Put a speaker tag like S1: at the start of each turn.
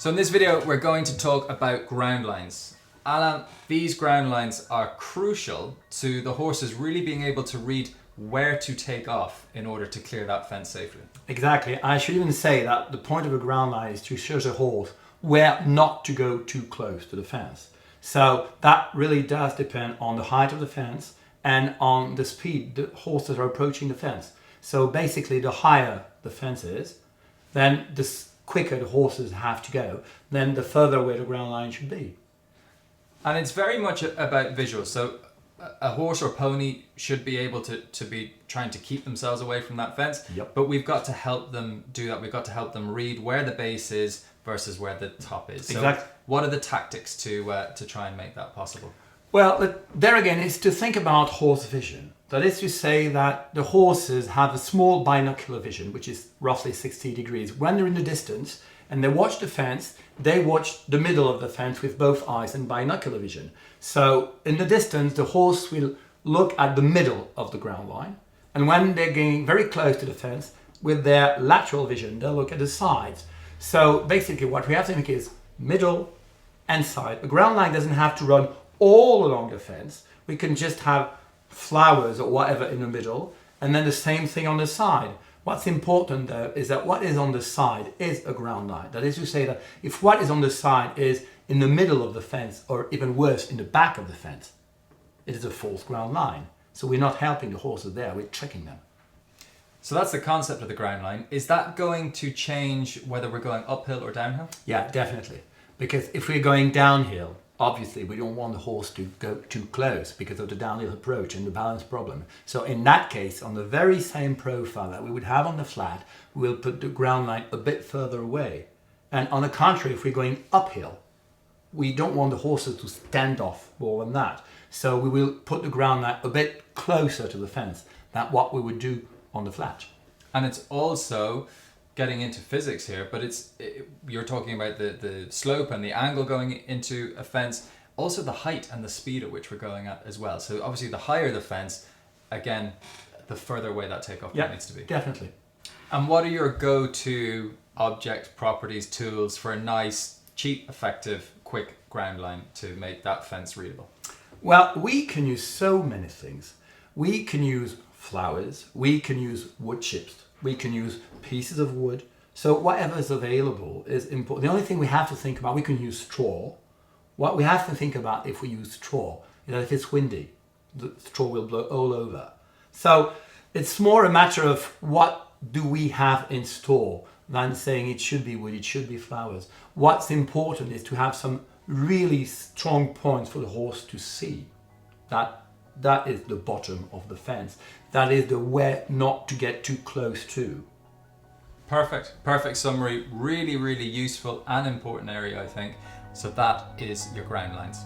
S1: So in this video, we're going to talk about ground lines. Alan, these ground lines are crucial to the horses really being able to read where to take off in order to clear that fence safely.
S2: Exactly. I should even say that the point of a ground line is to show the horse where not to go too close to the fence. So that really does depend on the height of the fence and on the speed the horses are approaching the fence. So basically, the higher the fence is, then the quicker the horses have to go, then the further away the ground line should be.
S1: And it's very much about visuals. So a horse or pony should be able to be trying to keep themselves away from that fence.
S2: Yep.
S1: But we've got to help them do that. We've got to help them read where the base is versus where the top is. So
S2: Exactly.
S1: what are the tactics to try and make that possible?
S2: Well, there again is to think about horse vision. That is to say that the horses have a small binocular vision, which is roughly 60 degrees. When they're in the distance and they watch the fence, they watch the middle of the fence with both eyes and binocular vision. So in the distance, the horse will look at the middle of the ground line. And when they're getting very close to the fence, with their lateral vision, they'll look at the sides. So basically what we have to think is middle and side. The ground line doesn't have to run all along the fence. We can just have flowers or whatever in the middle, and then the same thing on the side. What's important though is that what is on the side is a ground line. That is to say that if what is on the side is in the middle of the fence, or even worse, in the back of the fence, it is a false ground line. So we're not helping the horses there, we're tricking them.
S1: So that's the concept of the ground line. Is that going to change whether we're going uphill or downhill?
S2: Yeah, definitely. Because if we're going downhill, obviously we don't want the horse to go too close because of the downhill approach and the balance problem. So in that case, on the very same profile that we would have on the flat, we'll put the ground line a bit further away. And on the contrary, if we're going uphill, we don't want the horses to stand off more than that. So we will put the ground line a bit closer to the fence than what we would do on the flat.
S1: And it's also getting into physics here, but you're talking about the slope and the angle going into a fence, also the height and the speed at which we're going at as well. So obviously the higher the fence, again, the further away that takeoff point needs to be.
S2: Definitely.
S1: And what are your go-to object, properties, tools for a nice, cheap, effective, quick ground line to make that fence readable?
S2: Well, we can use so many things. We can use flowers, we can use wood chips, we can use pieces of wood. So whatever is available is important. The only thing we have to think about, we can use straw. What we have to think about if we use straw is that if it's windy, the straw will blow all over. So it's more a matter of what do we have in store than saying it should be wood, it should be flowers. What's important is to have some really strong points for the horse to see. That is the bottom of the fence. That is the where not to get too close to.
S1: Perfect summary. Really, really useful and important area, I think. So that is your ground lines.